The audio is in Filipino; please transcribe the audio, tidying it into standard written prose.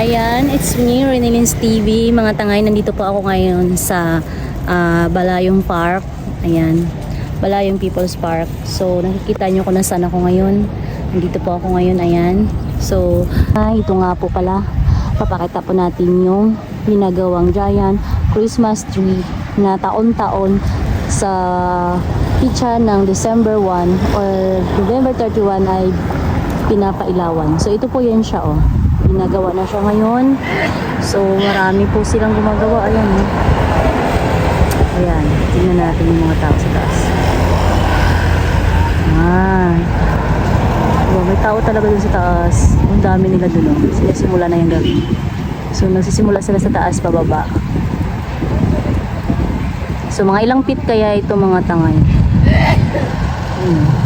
Ayan, it's me, Renilyn's TV. Mga tangay, nandito po ako ngayon sa Balayong Park. Ayan, Balayong People's Park. So, nakikita nyo kung nasaan ako ngayon. Nandito po ako ngayon, ayan. So, ito nga po pala. Papakita po natin yung pinagawang giant Christmas tree na taon-taon sa pitsa ng December 1 or November 31 ay pinapailawan. So, ito po yan siya, oh. Ginagawa na siya ngayon. So, marami po silang gumagawa. Ayan, eh. Ayan. Tingnan natin yung mga tao sa taas. Diba, may tao talaga dun sa taas. Ang dami nila dun, oh. Sinasimula na yung gabi. So, nagsisimula sila sa taas, pababa. So, mga ilang feet kaya ito mga tangay. Ayan.